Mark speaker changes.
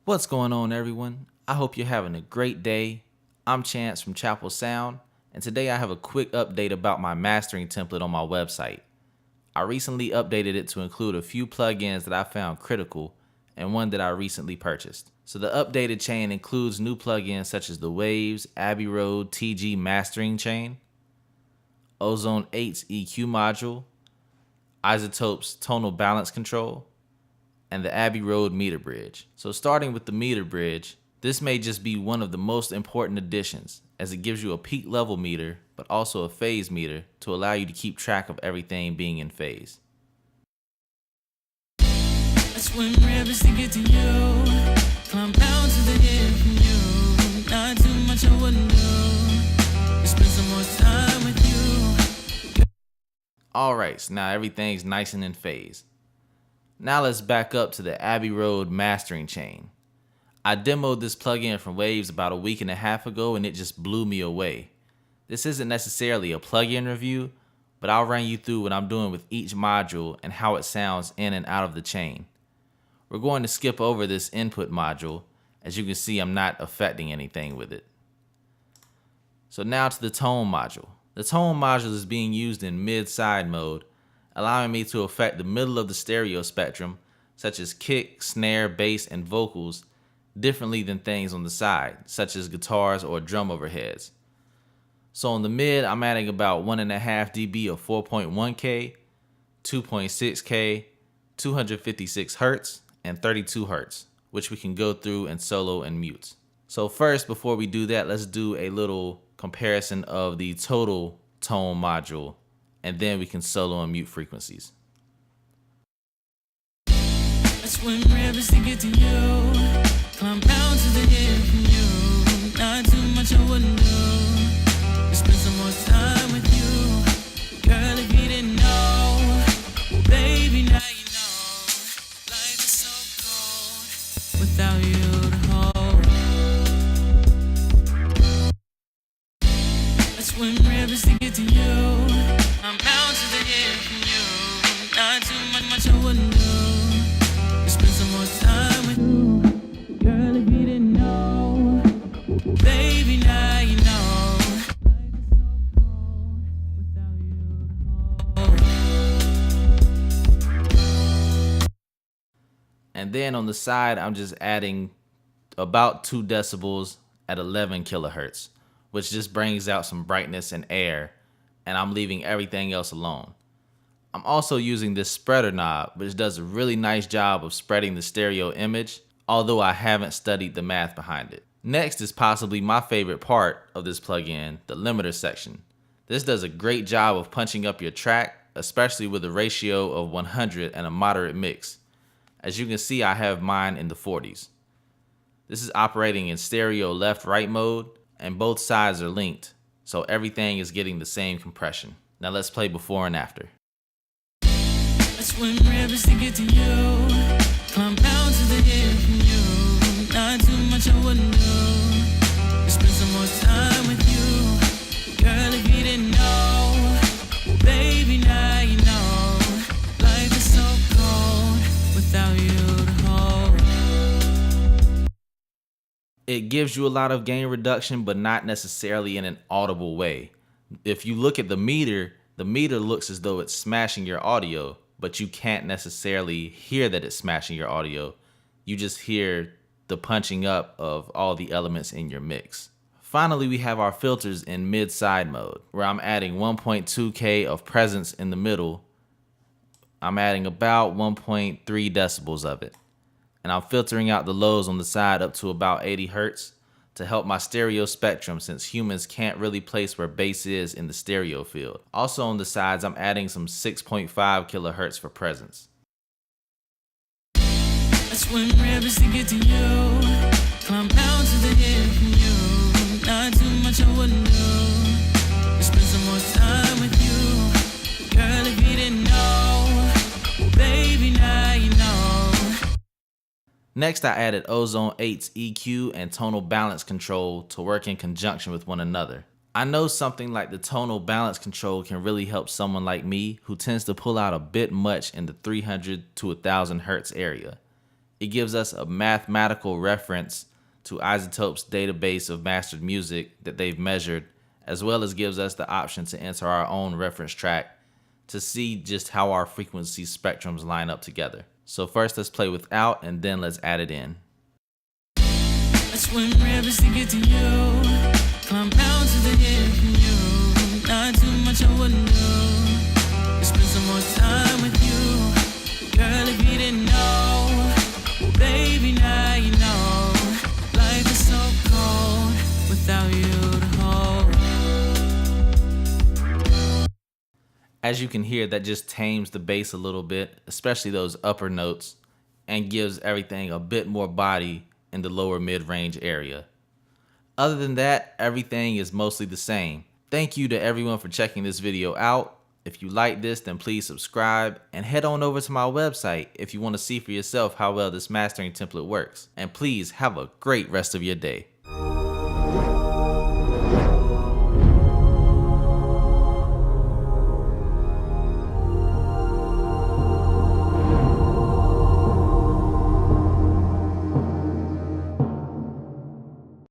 Speaker 1: What's going on, everyone? I hope you're having a great day. I'm Chance from Chappell Sound, and today I have a quick update about my mastering template on my website. I recently updated it to include a few plugins that I found critical and one that I recently purchased. So the updated chain includes new plugins such as the Waves Abbey Road TG Mastering Chain, Ozone 8's EQ module, Isotope's Tonal Balance Control, and the Abbey Road meter bridge. So starting with the meter bridge, this may just be one of the most important additions, as it gives you a peak level meter, but also a phase meter to allow you to keep track of everything being in phase.
Speaker 2: I swim rivers to get to you, climb mountains to get from you. Not too much I wouldn't do, spend some more time with you.
Speaker 1: Alright, so now everything's nice and in phase. Now let's back up to the Abbey Road mastering chain. I demoed this plugin from Waves about a week and a half ago and it just blew me away. This isn't necessarily a plugin review, but I'll run you through what I'm doing with each module and how it sounds in and out of the chain. We're going to skip over this input module. As you can see, I'm not affecting anything with it. So now to the tone module. The tone module is being used in mid-side mode, allowing me to affect the middle of the stereo spectrum, such as kick, snare, bass, and vocals, differently than things on the side, such as guitars or drum overheads. So on the mid, I'm adding about 1.5 dB of 4.1K, 2.6K, 256 Hz, and 32 Hz, which we can go through and solo and mute. So first, before we do that, let's do a little comparison of the total tone module, and then we can solo and mute frequencies.
Speaker 2: I swim rivers to get to you, climb mountains to get from you. Not too much I wouldn't do, spend some more time with you. Girl, if you didn't know, well, baby, now you know. Life is so cold without you to hold. I swim rivers to get to you, I'm mountains to get from you. Not too much I wouldn't do, spend some more time with you. Girl, if you didn't know, baby, now you know.
Speaker 1: And then on the side, I'm just adding about 2 decibels at 11 kilohertz, which just brings out some brightness and air, and I'm leaving everything else alone. I'm also using this spreader knob, which does a really nice job of spreading the stereo image, although I haven't studied the math behind it. Next is possibly my favorite part of this plugin, the limiter section. This does a great job of punching up your track, especially with a ratio of 100 and a moderate mix. As you can see, I have mine in the 40s. This is operating in stereo left-right mode, and both sides are linked, so everything is getting the same compression. Now let's play before and after.
Speaker 2: I swim rivers to get to you, climb mountains to get from you. Not too much I wouldn't do, spend some more time with you. Girl, if you didn't know, well, baby, now you know. Life is so cold without you to hold.
Speaker 1: It gives you a lot of gain reduction, but not necessarily in an audible way. If you look at the meter looks as though it's smashing your audio, but you can't necessarily hear that it's smashing your audio. You just hear the punching up of all the elements in your mix. Finally, we have our filters in mid-side mode, where I'm adding 1.2K of presence in the middle. I'm adding about 1.3 decibels of it. And I'm filtering out the lows on the side up to about 80 Hz to help my stereo spectrum, since humans can't really place where bass is in the stereo field. Also on the sides, I'm adding some 6.5 kilohertz for presence.
Speaker 2: I swim rivers to get to you, climb mountains to get from you. Not too much I wouldn't do, spend some more time with you. Girl, if you didn't know, well, baby, now you know.
Speaker 1: Next, I added Ozone 8's EQ and tonal balance control to work in conjunction with one another. I know something like the tonal balance control can really help someone like me who tends to pull out a bit much in the 300 to 1000 Hz area. It gives us a mathematical reference to Isotope's database of mastered music that they've measured, as well as gives us the option to enter our own reference track to see just how our frequency spectrums line up together. So first let's play without, and then let's add it in.
Speaker 2: I swim rivers to get to you. Climb mountains to get from you. Not too much I wouldn't do. Spend some more time with you. Girl, if you didn't know, well, baby, now you know. Life is so cold without you to hold.
Speaker 1: As you can hear, that just tames the bass a little bit, especially those upper notes, and gives everything a bit more body in the lower mid-range area. Other than that, everything is mostly the same. Thank you to everyone for checking this video out. If you like this, then please subscribe and head on over to my website if you want to see for yourself how well this mastering template works. And please have a great rest of your day.